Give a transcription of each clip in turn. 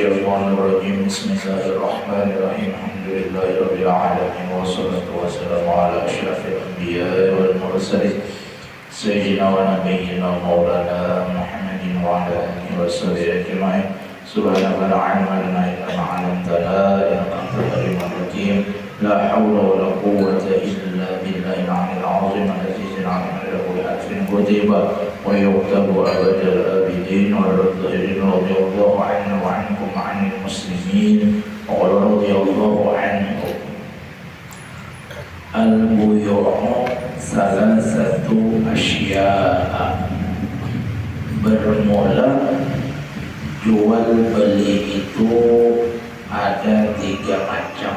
الشيطان الرجيم بسم الله الرحمن الرحيم الحمد لله رب العالمين والصلاة والسلام على أشرف الأنبياء والمرسلين سيدنا ونبينا مولانا محمد وعلى آله وصحبه أجمعين سبحانك لا علم لنا إلا ما علمتنا إنك أنت العليم الحكيم لا حول ولا قوة إلا بالله العلي العظيم الذي علم له بحرف كتب ويكتب أبد الآبدين والظاهرين رضي الله عنا وعنكم وعن المسلمين وقال رضي الله عنهم البيوع ثلاثة أشياء bermula jual beli itu ada 3 macam.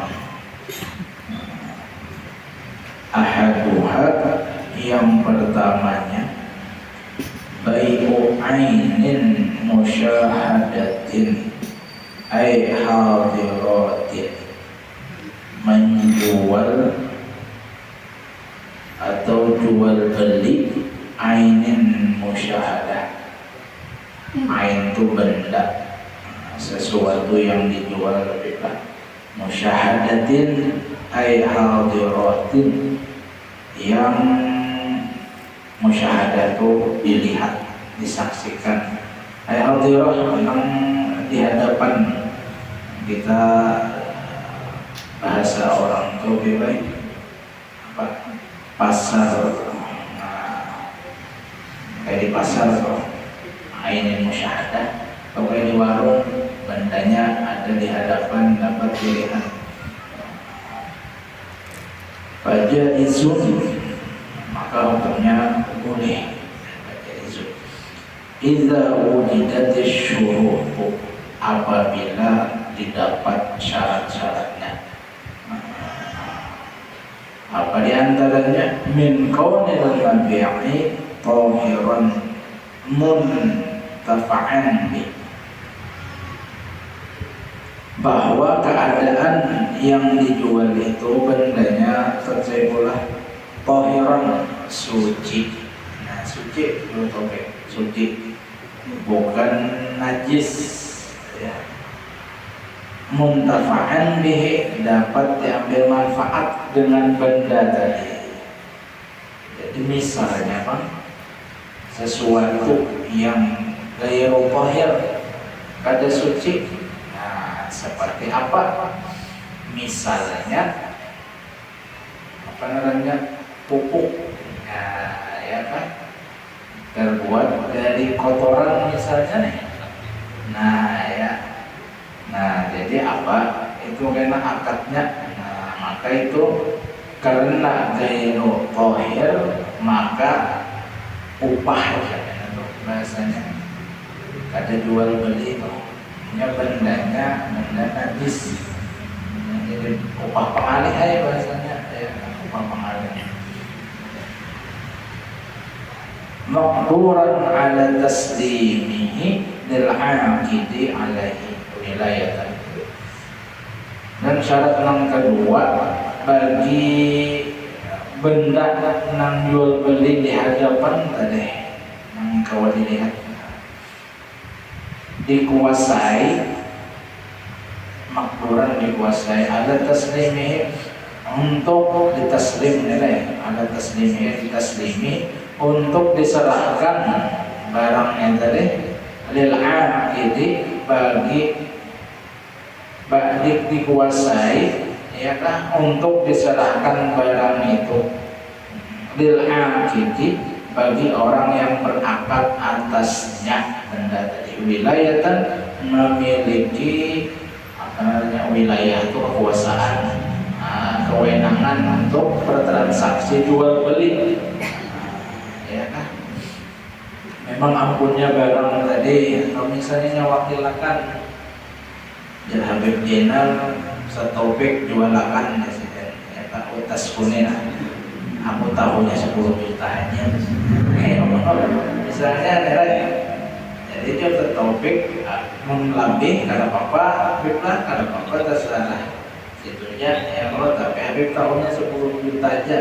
Ahaduha, yang pertamanya bai'u ainin musyahadatin ay hadiratin, menjual atau jual beli ainin musyahadah. Ain itu benda, sesuatu yang dijual bebas. Musyahadatin ay hadiratin, yang musyahadah itu dilihat, disaksikan. Ay hadirah memang di hadapan kita, bahasa orang itu bebas apa, pasar. Kayak di pasar tuh ainin musyahadah, atau kayak di warung bendanya ada di hadapan, dapat dilihat. Fajaizun, maka hukumnya boleh. Fajaizun idza wujidatish syurutu, apabila didapat syarat-syaratnya. Apa diantaranya? Min kaunil mabi'i tahiran muntafa'an bi, bahwa keadaan yang dijual itu bendanya tercepulah tahiran, suci. Nah, suci itu topik, suci, bukan najis ya. Muntafa'an bihi, dapat diambil manfaat dengan benda tadi. Jadi misalnya apa? Sesuatu yang ghairu tahir, kada suci. Nah, seperti apa? Misalnya apa namanya? Pupuk. Nah, ya kan? Terbuat dari kotoran misalnya nih. Nah, ya. Nah, jadi apa? Itu karena akadnya. Nah, maka itu karena ghairu tahir, maka upah bahasanya. Kada jual beli itu punya bendanya benda najis. Jadi upah pengalih aja bahasanya ya, upah pengalih. Maqduran ala taslimihi lil 'aqidi alaihi wilayatan. Dan syarat yang kedua, bagi benda nang jual beli di hadapan tadi nang kawan dilihat, dikuasai, makduran dikuasai, ada taslimi, untuk ditaslim nilai, ada taslimi, ditaslimi, untuk diserahkan barangnya tadi lil 'aqidi, bagi dikuasai ya kan, untuk diserahkan barang itu lil 'aqidi, bagi orang yang berakad atasnya benda tadi. Wilayatan, memiliki apa namanya, wilayah itu kekuasaan, kewenangan untuk bertransaksi jual beli. Ya kan, memang ampunnya barang tadi, kalau misalnya wakilakan dan Habib Jenal setopik jualakan ya Pak utas kuning, aku tahunya 10 juta aja. Misalnya nilai, jadi dia setopik lebih kada apa-apa, Habib lah kada apa-apa, terserah situnya ya. Kalau tapi Habib tahunya 10 juta aja,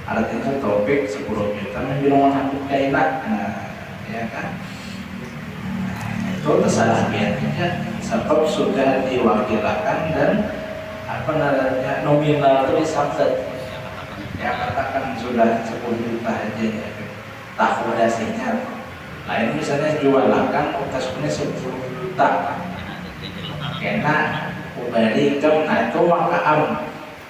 artinya topik 10 juta menjual Habib kainak. Nah, ya kan, itu terserah biarnya. sebab sudah diwakilkan dan apa namanya nominal itu disamset ya, katakan sudah 10 juta aja ya, tak kodasinya. Lain misalnya jualan utas punya 10 juta kena ubali kam, nah itu maka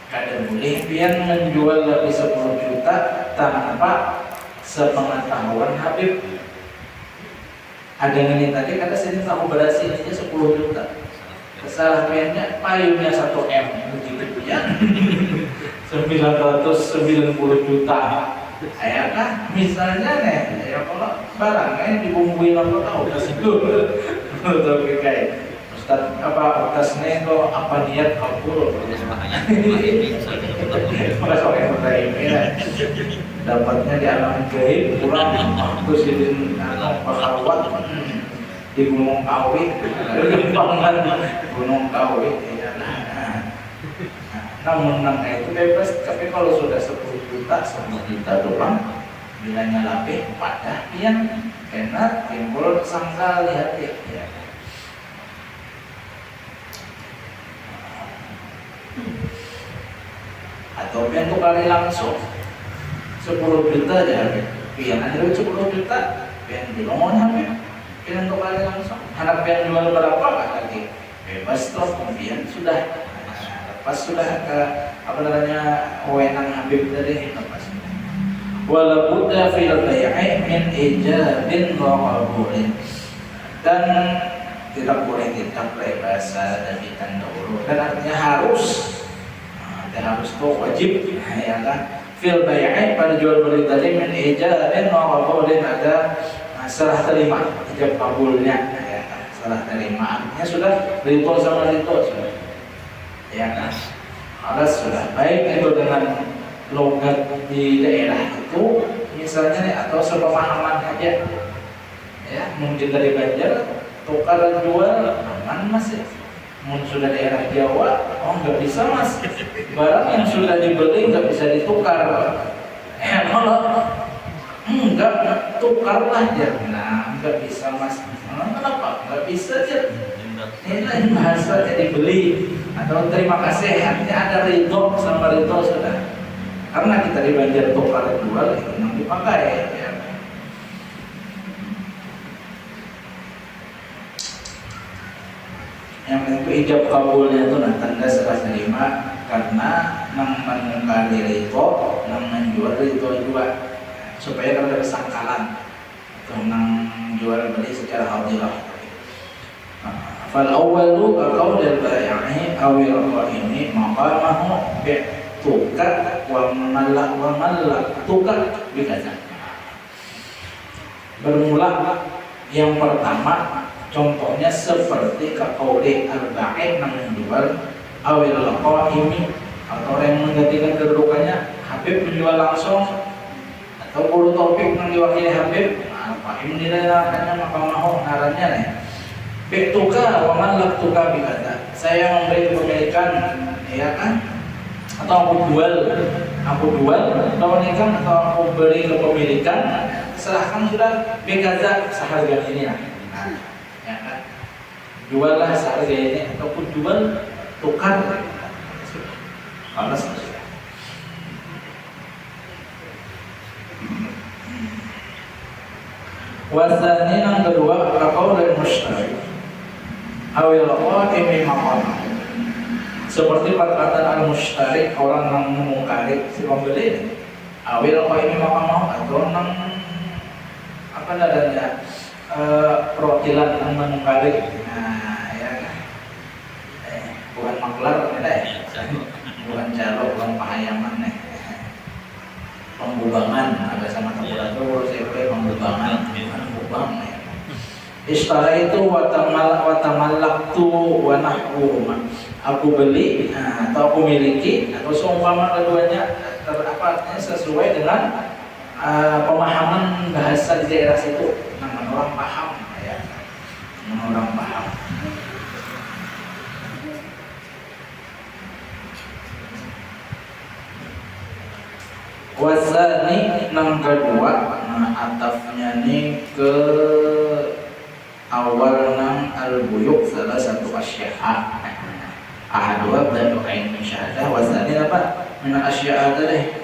kada boleh pian menjual lebih 10 juta tanpa sepengetahuan Habib. Ada yang tadi kata sini tahu berasi aja 10 juta, kesalahannya payungnya 1 M begitu ya. 990 juta ya kan misalnya nih ya, kalau barangnya dibumbuin apa tahu kasih dulu tapi kayak Ustaz apa atasnya itu apa niat kabur maka soalnya bertanya dapatnya di alam gaib kurang terus jadi pesawat di Gunung Kawi Gunung Kawi ya. Namun itu bebas, tapi kalau sudah 10 juta doang bilangnya lebih pada yang karena timbul sangkal di hati ya. Atau pian tuh kali langsung 10 juta aja pian aja 10 juta pian dilongon habis pian tuh kali langsung harap pian jual berapa lagi bebas toh pian sudah pas sudah ke apa namanya wewenang Habib tadi lepas. Wala budda fil bai'i min ijabin wa qabulin, dan tidak boleh tidak bahasa dari dahulu, dan artinya harus itu wajib ya kan. Fil bai'i pada jual beli tadi min ijabin wa qabulin ada serah terima, ijab kabulnya ya kan, serah terima artinya sudah ridho sama ridho sudah ya kan, alas sudah baik itu dengan logat di daerah itu misalnya atau sepemahaman aja ya, mungkin dari Banjar tukar jual aman mas ya, mungkin sudah daerah Jawa oh nggak bisa mas, barang yang sudah dibeli nggak bisa ditukar ya, kalau enggak tukarlah ya, nah nggak bisa mas, kenapa nggak bisa aja, ini bahasa jadi beli atau terima kasih, artinya ada ridho sama ridho sudah, karena kita di Banjar tukar jual itu yang dipakai ya. Yang itu ijab kabulnya itu tanda serah terima karena nang menungkari ridho, nang menjual ridho juga supaya kalau ada kesangkalan atau nang jual beli secara hadilah. Fal awwalu qaul al-bai'i awil qa'imi maqamahu bi'tuka wa malaktuka bikaza. Bermula yang pertama contohnya seperti qauli al-bai' menjual awil qa'imi atau yang menggantikan kedudukannya Habib menjual langsung atau guru topik yang diwakili Habib, qa'im dinilainya maqamahu ngarannya nih Biktuka wa man laktuka bikata, saya memberi kepemilikan ya kan, atau aku jual atau nikah atau aku beri kepemilikan, serahkan sudah bikata seharga ini lah ya kan, juallah seharga ini atau aku jual tukar kalau sudah. Wasani yang kedua qaul al-mushtari awil qa'imi maqam, seperti perkataan al-mushtari orang yang mengungkari si pembeli awil qa'imi maqam atau nang apa namanya perwakilan yang mengungkari, nah ya bukan maklar ya, bukan calo, bukan pahayaman nih, pembubangan agak sama tempuratur saya pembubangan bubang ya. Istara itu watamallaktu wa nahwuhuma, aku beli atau aku miliki atau seumpama keduanya artinya sesuai dengan pemahaman bahasa di daerah situ, nah orang paham ya, orang paham. Wasani yang kedua, atafnya nih ke awal nang al-buyuk salah satu asya'a. Ahadua bai'u ainin musyahadah wa tsani apa? Min asya'a tadi.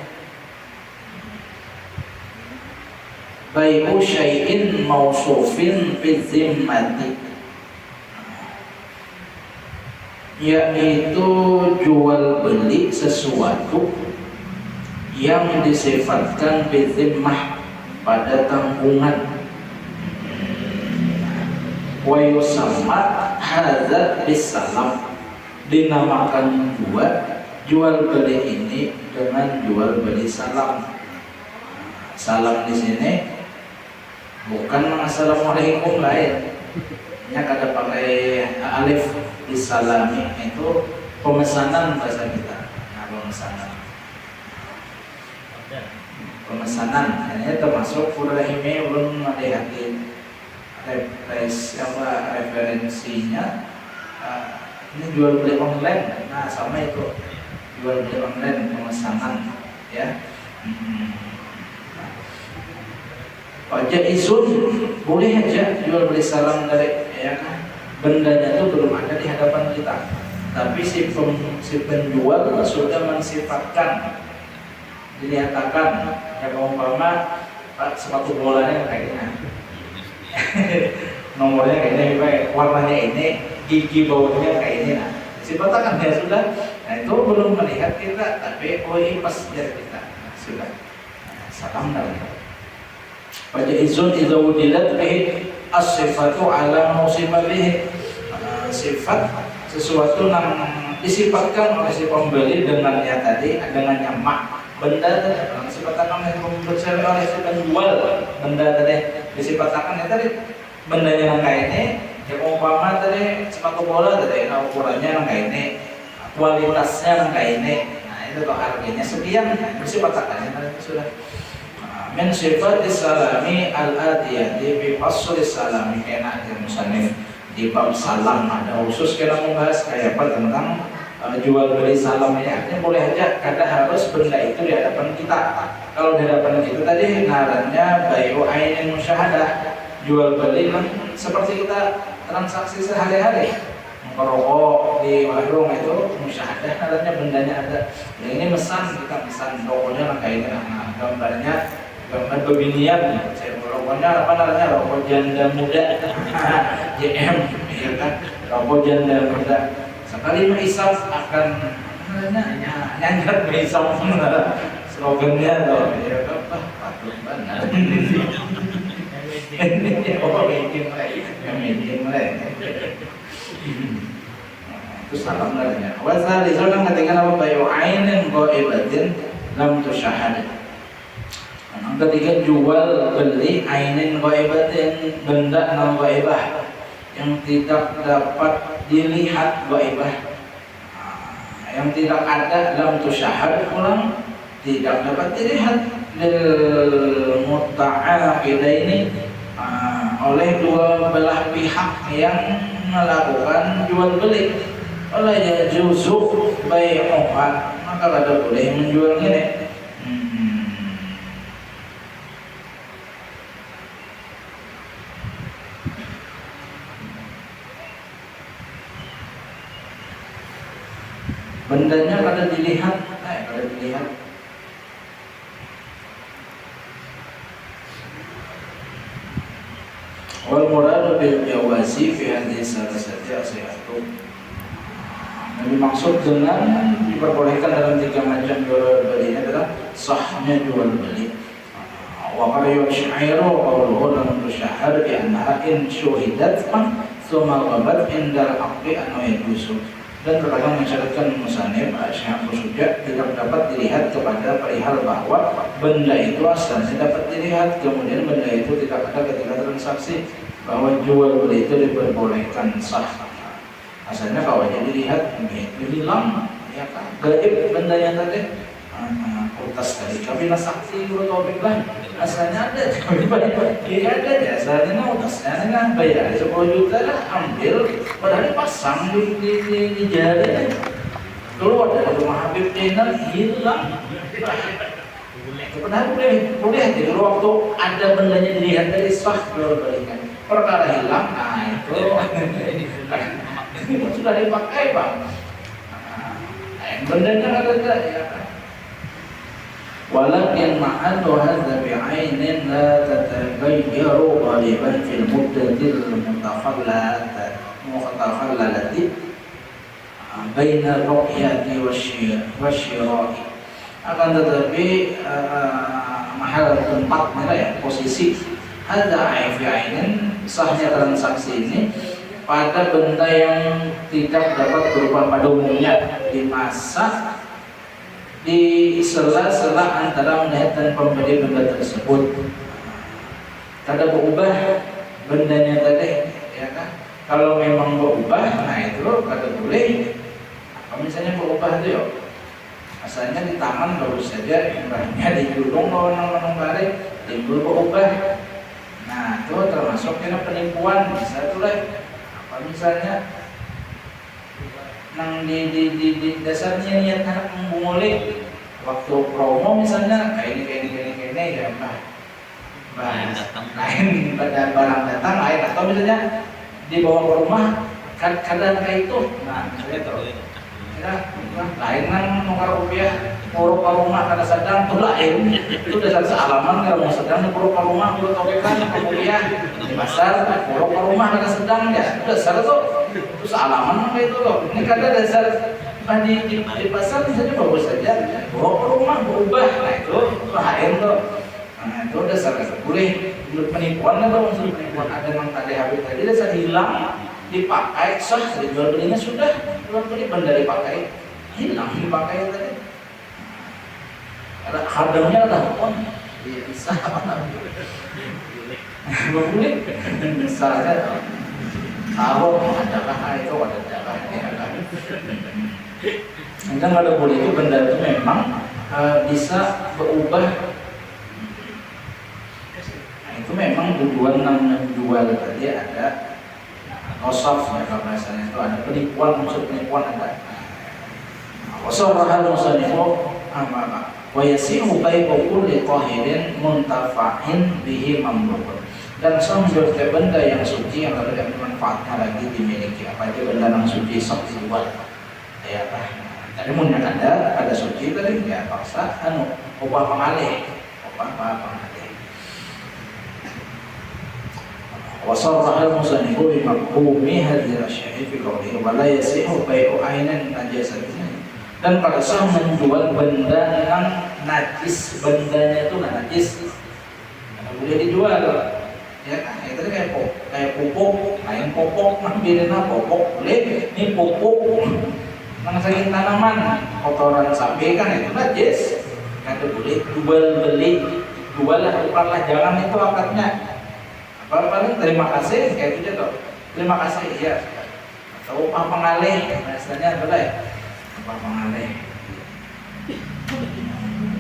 Bai'u syai'in mausufin fi zimmati, yaitu jual beli sesuatu yang disifatkan bi zimmah pada tanggungan. Wa yusamma hadza bisalam, dinamakan juga jual beli ini dengan jual beli salam. Salam di sini bukan assalamualaikum lain, nya kada pakai alif disalami, itu pemesanan bahasa kita. Nah, pemesanan ini termasuk furahime belum melihat referensinya. Ini jual beli online, nah sama itu jual beli online, pemesanan ya. Jaizun, boleh aja jual beli salam dari, ya kan, bendanya itu belum ada di hadapan kita, tapi si penjual sudah mensifatkan, dinyatakan, ya umpama sepatu bolanya kayak gini, nomornya kayak ini, warnanya ini, gigi bawahnya kayak ini, nah sifatkan dia sudah. Nah itu belum melihat kita, tapi ini pas dari kita, nah, sudah salam dari. Pada izun idza wujidat bihi as-sifatu ala musima bihi, sifat sesuatu yang disifatkan oleh si pembeli dengannya tadi, dengannya mak benda tadi disifatkan oleh oleh si penjual benda tadi disifatkan tadi bendanya yang kayak ini, ya umpama tadi sepatu bola tadi, nah ukurannya yang kayak ini, kualitasnya yang kayak ini, nah itu kalau harganya sekian, disifatkan tadi sudah. Min sifatis salami al-atiyati bi faslis salami, kena di musannif di bab salam ada khusus kita membahas kayak apa tentang jual beli salam ini. Artinya boleh aja, kada harus benda itu di hadapan kita. Kalau di hadapan kita tadi ngarannya bai'u ainin musyahadah, jual beli seperti kita transaksi sehari-hari. Merokok di warung itu musyahadah, ngarannya bendanya ada. Yang ini mesan, kita pesan rokoknya kayak ini, nah gambarnya gambar bebinian, saya rokoknya apa namanya, rokok janda muda, JM, ya kan, rokok janda muda. Sekali mengisap akan nyanyian mengisap, slogannya loh, ya kan, patut benar. Oh, medium lah. Itu salam namanya. Wasal izon ketika apa bayu ainin ghaibatin lam tusyahad. Yang ketiga jual beli ainin ghaibatin, benda non ghaibah yang tidak dapat dilihat ghaibah, yang tidak ada lam tusyahad, kurang tidak dapat dilihat lil muta'aqidaini, oleh dua belah pihak yang melakukan jual beli. Wala yajuzu bai'uha, maka kada boleh menjual ini. Bendanya kada dilihat, kada dilihat. Wal muradu bil jawazi fi hadhihi salasati asihatu. Yang dimaksud dengan diperbolehkan dalam tiga macam jual beli adalah sahnya jual beli. Wa qad yush'iru qawluhu lam tushahhad bi annaha in syuhidat thumma ghabat indal aqdi an yajuzu. Dan terkadang mensyaratkan musannif Syekh Suja tidak dapat dilihat kepada perihal bahwa benda itu asalnya dapat dilihat, kemudian benda itu tidak ada ketika transaksi, bahwa jual beli itu diperbolehkan sah. Asalnya kalau jadi dilihat itu hilang, ya kan, gaib bendanya tadi. Kertas tadi kami saksi topik lah, asalnya ada, kami bayar, iya ada ya, asalnya kertasnya dengan bayar 10 juta lah, ambil, padahal dipasang di jari, keluar dari rumah Habib Zainal, hilang. Padahal boleh aja kalau waktu ada bendanya dilihat dari sah jual belikan, perkara hilang, nah itu sudah dipakai Pak. Bendanya ada ya kan. Walakin ma'adu hadza bi'ainin la tataghayyaru ghaliban fil muddatil mutakhallalati baina ru'yati wasyira'i. Akan tetapi mahal tempatnya ya, posisi hadza bi'ainin sahnya transaksi ini pada benda yang tidak dapat berupa pada umumnya di masa di sela-sela antara melihat dan pembeli benda tersebut. Kada berubah bendanya tadi, ya kan? Kalau memang berubah, nah itu kada boleh. Kalau misalnya berubah itu ya, asalnya di tangan baru saja, ibaratnya di julung orang-orang balik, timbul berubah. Nah itu termasuk kena penipuan, bisa tuh lah. Apa misalnya nang di dasarnya niat anak mengulik waktu promo misalnya kayak ini ya lain pada barang datang lain, atau misalnya dibawa ke rumah kadang kayak itu, nah misalnya terus lain kan nukar rupiah puro ke rumah kada sedang tuh lain itu dasar sealaman kalau mau sedang puro ke rumah puro tokekan ke rupiah di pasar puro ke rumah kada sedang ya dasar tuh itu sealaman kayak itu loh. Ini kada dasar di pasar misalnya bagus saja bawa ke rumah berubah, nah itu lain tuh. Nah itu dasar boleh penipuan atau maksud penipuan ada yang tadi habis tadi dasar hilang dipakai sah dijual belinya sudah jual beli benda dipakai hilang dipakai tadi ada hadamnya ada pun bisa boleh bisa aja tahu adakah itu adakah enggak ada boleh itu benda itu memang bisa berubah. Nah, itu memang tujuan menjual tadi ada Qasaf ya kalau bahasanya itu ada penipuan, maksud penipuan ada. Wasarrahal musannifu amma wa yasihu bai'u kulli tahirin muntafa'in bihi mamlukun. Dan sumber benda yang suci yang ada manfaatnya lagi dimiliki, apa itu benda yang suci sok dijual. Ya apa? Tadi mun ada suci tadi ya paksa upah pengalih, upah pengalih. Wasarrahal musannifu bi maqhumi hadhihi asy-syai' fi qawlihi wa la yasihu bai'u aynan najasatin. Dan pada sah menjual benda yang najis, bendanya itu najis boleh dijual ya kan. Itu kayak pupuk lain pupuk ngambilnya pupuk boleh, ini pupuk saking tanaman kotoran sapi kan itu najis kan boleh jual beli, jual lah jangan itu akadnya. Paling terima kasih kayak gitu tuh. Terima kasih ya. Atau upah pengalih biasanya boleh. Upah pengalih.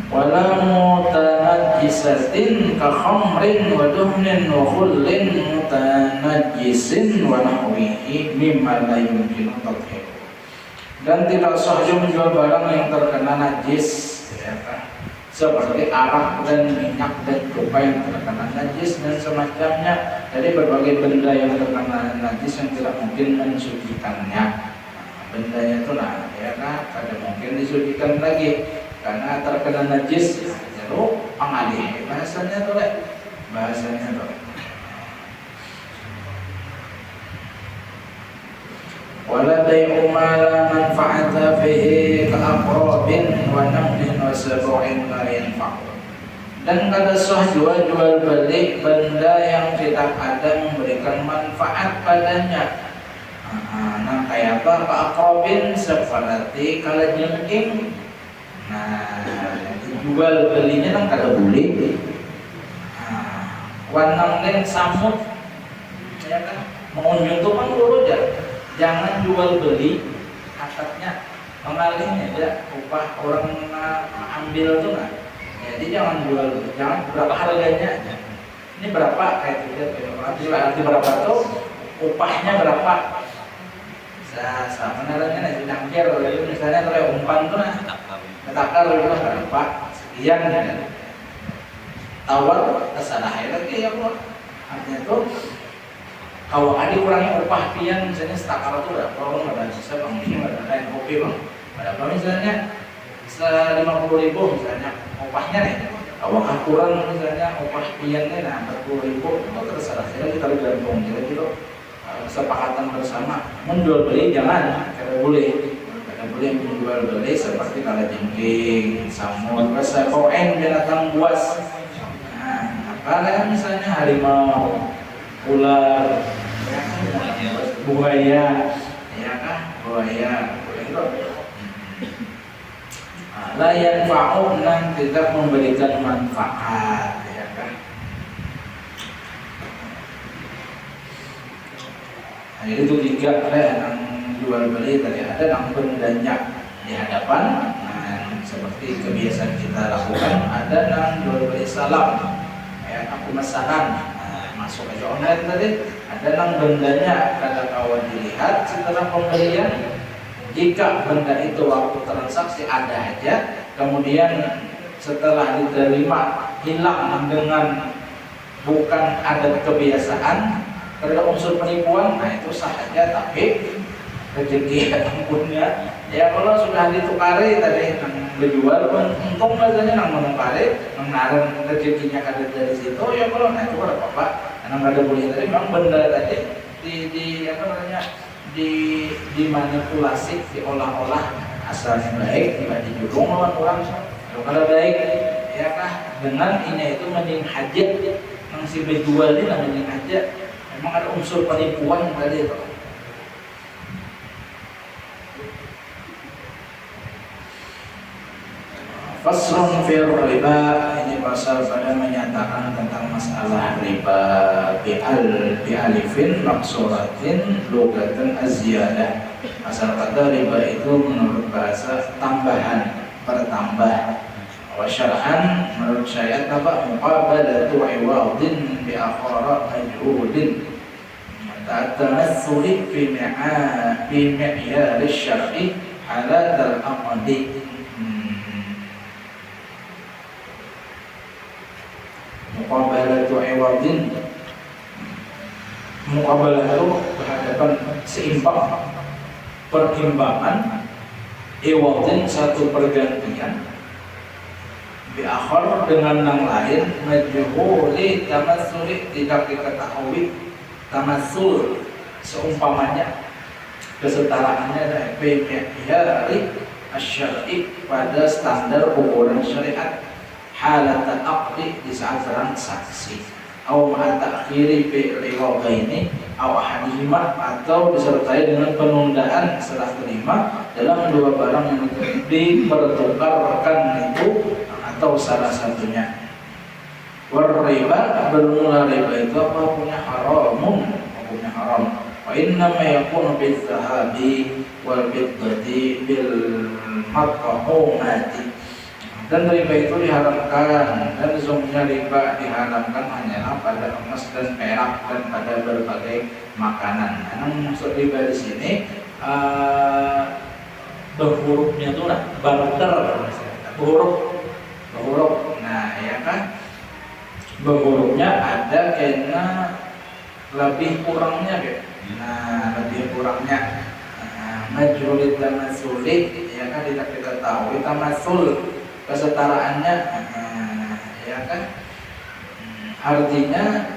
Wala mutanajjisatin ka khamrin wa duhnin wa khullin mutanajjisin wa nahwihi mimma la yumkinu tadhiru. Dan tidak sah menjual barang yang terkena najis ya kan? Seperti arak dan minyak dan cuka yang terkena najis dan semacamnya, dari berbagai benda yang terkena najis yang tidak mungkin mensucikannya. Bendanya itu ya kan tidak mungkin disucikan lagi karena terkena najis. Lalu pengalih bahasanya tuh bahasanya tuh. Wala bai'u ma la manfa'ata fihi ka'aqrabin wa namlin wa sab'in la yanfa'u. Dan kada sah jual beli benda yang tidak ada memberikan manfaat padanya. Nah kayak apa? Ka'aqrabin seperti kalajengking. Nah jual belinya kan kada boleh. Wa namlin samut ya kan mengunjung tuh kan dulu jangan jual beli akadnya pengalihnya ya upah orang ambil tuh nggak, jadi jangan jual beli, jangan berapa harganya aja ini berapa kayak gitu arti berapa tuh upahnya berapa sama namanya nasi nangkir itu misalnya kalau umpan tuh takar itu berapa sekian ya tawar kesalahan lagi ya Allah artinya tuh Kalau ada kurangnya upah pian misalnya setakar itu berapa orang ada sisa bang ini ada lain kopi bang berapa misalnya 50.000 misalnya upahnya nih kalau kurang misalnya upah piannya nah 40.000 itu terserah saya kita bergantung jadi gitu kesepakatan bersama menjual beli jangan kada boleh menjual beli seperti kalajengking, samut, koen binatang buas. Nah, apa misalnya harimau, ular, buaya, ya kan buaya itu. La yanfa'u nan tidak memberikan manfaat, ya kan. Nah, itu tiga yang jual beli tadi ada yang bendanya di hadapan, nah, seperti kebiasaan kita lakukan ada yang jual beli salam, ya aku pesanan, nah, masuk aja online tadi ada yang bendanya kada kawan dilihat setelah pembelian. Jika benda itu waktu transaksi ada aja, kemudian setelah diterima hilang dengan bukan ada kebiasaan, ada unsur penipuan, nah itu sah aja tapi rezeki punya. Ya kalau sudah ditukari tadi yang berjual pun untung biasanya yang menukari, mengarang rezekinya ada dari situ ya kalau nah itu apa-apa, karena ada boleh tadi memang benda tadi di apa namanya dimanipulasi, diolah-olah asalnya baik, tiba dijulung lawan orang. Kalau baik, ya kah dengan ini itu mending hajat yang si berjual ini lah mending hajat. Memang ada unsur penipuan tadi itu. Faslun fil riba, ini pasal pada menyatakan tentang masalah riba bi'alifin maksuratin lugatan aziyadah. Asal kata riba itu menurut bahasa tambahan, bertambah. Wa syar'an menurut syariat apa? Muqabalatu iwadin bi akhara majhudin. Ta'tamassuli fi mi'yar syar'i halat al-aqdi. Muqabalatu iwadin, muqabalah itu berhadapan seimbang, perimbangan, iwadin satu pergantian, biakhar dengan yang lain, majhuli tamassuli tidak diketahui, tamassul seumpamanya kesetaraannya dari pihari asyari pada standar ukuran syariat. Halat aqdi di saat transaksi atau ta'khiri fi riwadaini atau ahadihima atau disertai dengan penundaan serah terima dalam dua barang yang dipertukarkan itu atau salah satunya. Riba bermula riba itu apa punya haramun, hukumnya haram. Wa inna ma yakunu bil zahabi wal fiddati bil mat'umati. Dan riba itu diharamkan, dan sesungguhnya riba diharamkan hanyalah pada emas dan perak dan pada berbagai makanan. Yang maksud riba di sini berhurufnya itu lah barter, berhuruf. Nah ya kan, berhurufnya ada kena lebih kurangnya kan. Nah lebih kurangnya majhulit dan masulit ya kan tidak kita tahu tamasul kesetaraannya, ya kan, artinya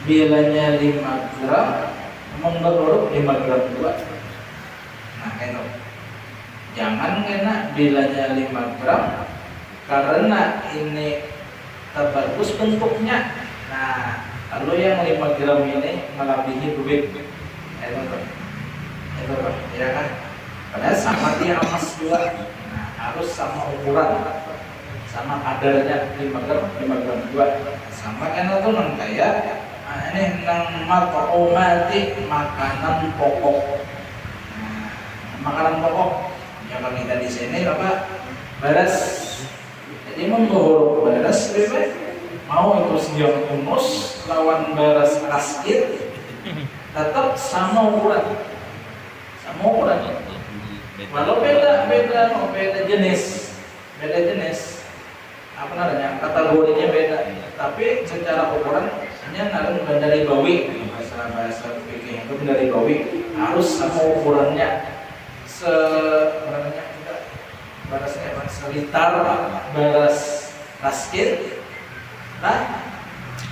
bilanya 5 gram menurut 5 gram 2. Nah itu jangan kena bilanya 5 gram karena ini terbagus bentuknya. Nah kalau yang 5 gram ini melebihi duit itu ya kan, padahal sama dia emas juga. Harus sama ukuran, sama kadarnya 5 gram 2 sama karena itu nang kayak ini nang mat'umati makanan pokok. Nah, makanan pokok ya kalau kita di sini apa beras, jadi membawa beras bebek mau itu siang humus lawan beras raskit tetap sama ukuran, walau beda jenis, apa namanya, kategorinya beda, tapi secara ukuran hanya naruh dari bawi, bahasa fikih itu dari bawi harus sama ukurannya selitar beras raskin nah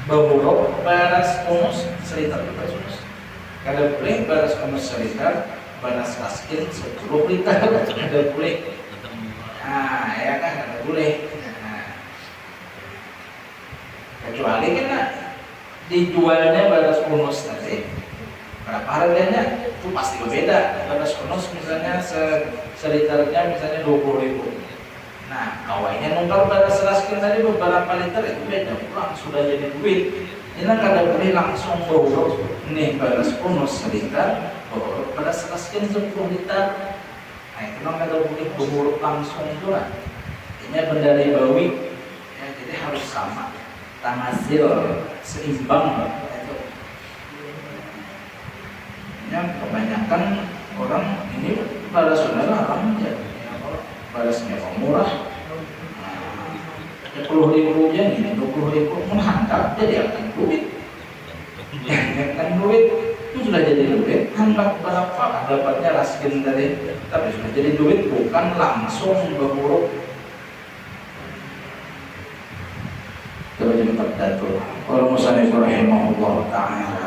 bawurok beras unus selitar beras unus kada boleh beras unus selitar beras raskin 10 liter kada boleh. Nah ya kan kada boleh. Kecuali kan dijualnya beras unus tadi berapa harganya itu pasti berbeda. Beras unus misalnya seliternya misalnya 20.000. Nah kawainya nukar beras raskin tadi beberapa liter itu beda pulang sudah jadi duit. Ini kada boleh langsung bawa nih beras unus seliter bawa beras raskin 10 liter. Nah itu kada boleh bawa langsung itu lah. Ini bendari bawi ya, jadi harus sama. Tamazil seimbang itu. Yang kebanyakan orang ini pada saudara larang aja, barasnya murah. 10.000 aja nih, 20.000 menghantar jadi akan duit. Akan duit itu sudah jadi duit. Hantar berapa dapatnya raskin tadi, tapi sudah jadi duit bukan langsung berburuk. Terjadi pada itu. Kalau musannif rahimahullah taala